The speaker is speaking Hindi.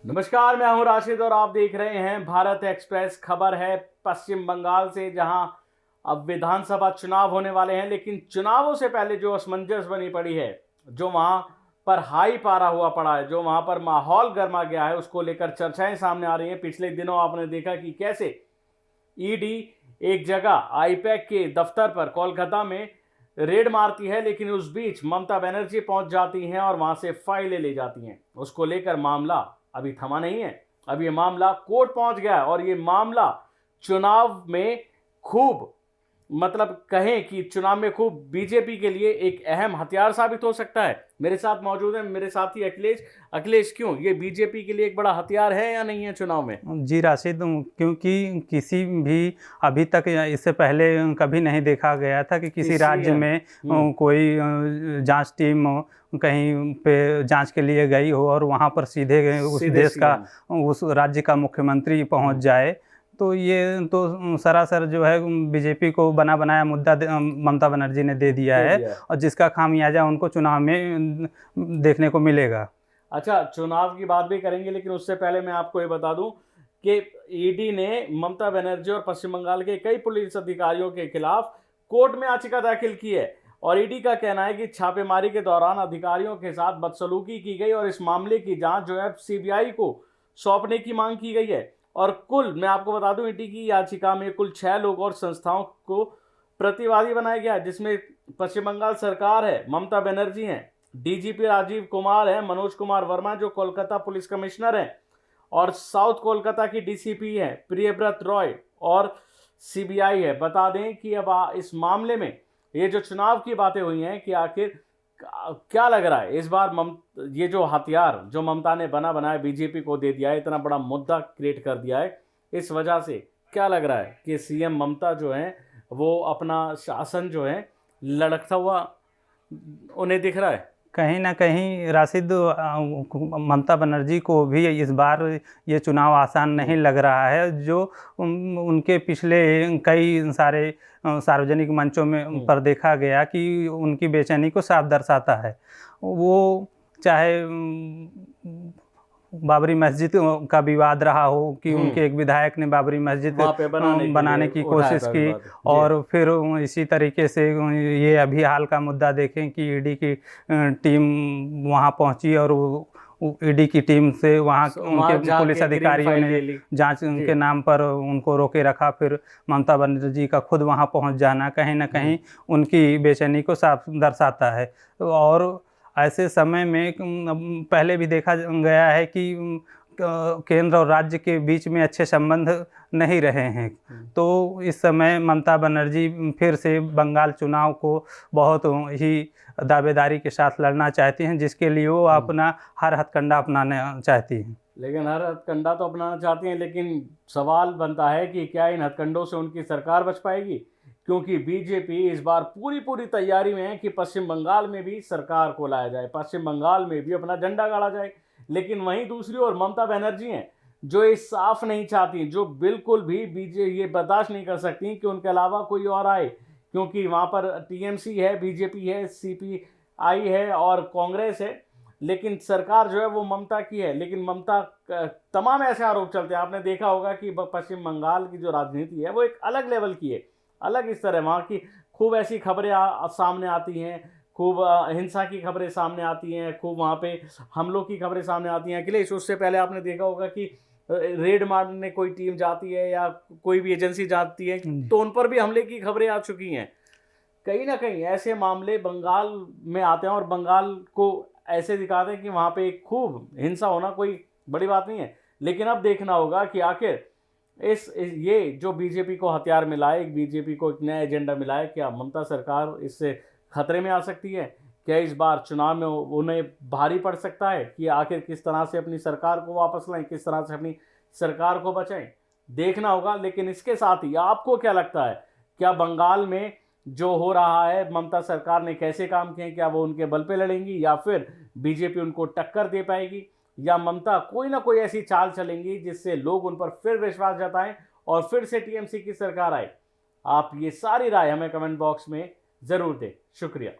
नमस्कार, मैं हूं राशिद और आप देख रहे हैं भारत एक्सप्रेस। खबर है पश्चिम बंगाल से, जहां अब विधानसभा चुनाव होने वाले हैं, लेकिन चुनावों से पहले जो असमंजस बनी पड़ी है, जो वहां पर हाई पारा हुआ पड़ा है, जो वहां पर माहौल गर्मा गया है, उसको लेकर चर्चाएं सामने आ रही हैं। पिछले दिनों आपने देखा कि कैसे ईडी एक जगह आईपैक के दफ्तर पर कोलकाता में रेड मारती है, लेकिन उस बीच ममता बनर्जी पहुंच जाती हैं और वहां से फाइलें ले जाती हैं। उसको लेकर मामला अभी थमा नहीं है, अब ये मामला कोर्ट पहुंच गया है और ये मामला चुनाव में खूब, मतलब कहें कि चुनाव में खूब बीजेपी के लिए एक अहम हथियार साबित हो सकता है। मेरे साथ मौजूद है मेरे साथी अखिलेश। अखिलेश, क्यों ये बीजेपी के लिए एक बड़ा हथियार है या नहीं है चुनाव में? जी राशिद, क्योंकि किसी भी अभी तक इससे पहले कभी नहीं देखा गया था कि किसी राज्य में कोई जांच टीम कहीं पे जांच के लिए गई हो और वहां पर सीधे उस देश का, उस राज्य का मुख्यमंत्री पहुंच जाए। तो ये तो सरासर जो है बीजेपी को बना बनाया मुद्दा ममता बनर्जी ने दे दिया है और जिसका खामियाजा उनको चुनाव में देखने को मिलेगा। अच्छा, चुनाव की बात भी करेंगे, लेकिन उससे पहले मैं आपको ये बता दूं कि ईडी ने ममता बनर्जी और पश्चिम बंगाल के कई पुलिस अधिकारियों के खिलाफ कोर्ट में याचिका दाखिल की है। और ईडी का कहना है कि छापेमारी के दौरान अधिकारियों के साथ बदसलूकी की गई और इस मामले की जांच जो है सीबीआई को सौंपने की मांग की गई है। और कुल मैं आपको बता दूं, ईडी की याचिका में कुल 6 लोग और संस्थाओं को प्रतिवादी बनाया गया है, जिसमें पश्चिम बंगाल सरकार है, ममता बनर्जी हैं, डीजीपी राजीव कुमार है, मनोज कुमार वर्मा जो कोलकाता पुलिस कमिश्नर हैं, और साउथ कोलकाता की डीसीपी है प्रियव्रत रॉय, और सीबीआई है। बता दें कि अब इस मामले में ये जो चुनाव की बातें हुई हैं कि आखिर क्या लग रहा है इस बार ये जो हथियार जो ममता ने बना बनाया बीजेपी को दे दिया है, इतना बड़ा मुद्दा क्रिएट कर दिया है, इस वजह से क्या लग रहा है कि सीएम ममता जो है वो अपना शासन जो है लड़कता हुआ उन्हें दिख रहा है? कहीं ना कहीं राशिद, ममता बनर्जी को भी इस बार ये चुनाव आसान नहीं लग रहा है। जो उनके पिछले कई सारे सार्वजनिक मंचों में पर देखा गया कि उनकी बेचैनी को साफ दर्शाता है। वो चाहे बाबरी मस्जिद का विवाद रहा हो कि उनके एक विधायक ने बाबरी मस्जिद बनाने की कोशिश की, और फिर इसी तरीके से ये अभी हाल का मुद्दा देखें कि ईडी की टीम वहां पहुंची और ईडी की टीम से वहाँ उनके पुलिस अधिकारियों ने जांच के नाम पर उनको रोके रखा। फिर ममता बनर्जी का खुद वहाँ पहुँच जाना कहीं ना कहीं उनकी बेचैनी को साफ दर्शाता है। और ऐसे समय में पहले भी देखा गया है कि केंद्र और राज्य के बीच में अच्छे संबंध नहीं रहे हैं। तो इस समय ममता बनर्जी फिर से बंगाल चुनाव को बहुत ही दावेदारी के साथ लड़ना चाहती हैं, जिसके लिए वो अपना हर हथकंडा अपनाना चाहती हैं। लेकिन हर हथकंडा तो अपनाना चाहती हैं, लेकिन सवाल बनता है कि क्या इन हथकंडों से उनकी सरकार बच पाएगी? क्योंकि बीजेपी इस बार पूरी तैयारी में है कि पश्चिम बंगाल में भी सरकार को लाया जाए, पश्चिम बंगाल में भी अपना झंडा गाड़ा जाए। लेकिन वहीं दूसरी ओर ममता बनर्जी हैं जो ये साफ नहीं चाहती, जो बिल्कुल भी ये बर्दाश्त नहीं कर सकती कि उनके अलावा कोई और आए, क्योंकि वहाँ पर टीएमसी है, बीजेपी है, सीपीआई है और कांग्रेस है, लेकिन सरकार जो है वो ममता की है। लेकिन ममता तमाम ऐसे आरोप चलते हैं। आपने देखा होगा कि पश्चिम बंगाल की जो राजनीति है वो एक अलग लेवल की है, अलग इस तरह वहाँ की खूब ऐसी खबरें सामने आती हैं, खूब हिंसा की खबरें सामने आती हैं, खूब वहाँ पे हमलों की खबरें सामने आती हैं। अखिलेश, उससे पहले आपने देखा होगा कि रेड मारने कोई टीम जाती है या कोई भी एजेंसी जाती है तो उन पर भी हमले की खबरें आ चुकी हैं। कहीं ना कहीं ऐसे मामले बंगाल में आते हैं और बंगाल को ऐसे दिखाते हैं कि वहाँ पे खूब हिंसा होना कोई बड़ी बात नहीं है। लेकिन अब देखना होगा कि आखिर ये जो बीजेपी को हथियार मिला है, एक बीजेपी को एक नया एजेंडा मिला है, क्या ममता सरकार इससे खतरे में आ सकती है? क्या इस बार चुनाव में उन्हें भारी पड़ सकता है कि आखिर किस तरह से अपनी सरकार को वापस लाएं, किस तरह से अपनी सरकार को बचाएं? देखना होगा। लेकिन इसके साथ ही आपको क्या लगता है, क्या बंगाल में जो हो रहा है, ममता सरकार ने कैसे काम किए, क्या वो उनके बल पे लड़ेंगी या फिर बीजेपी उनको टक्कर दे पाएगी, या ममता कोई ना कोई ऐसी चाल चलेंगी जिससे लोग उन पर फिर विश्वास जताएं और फिर से टीएमसी की सरकार आए? आप ये सारी राय हमें कमेंट बॉक्स में ज़रूर दें। शुक्रिया।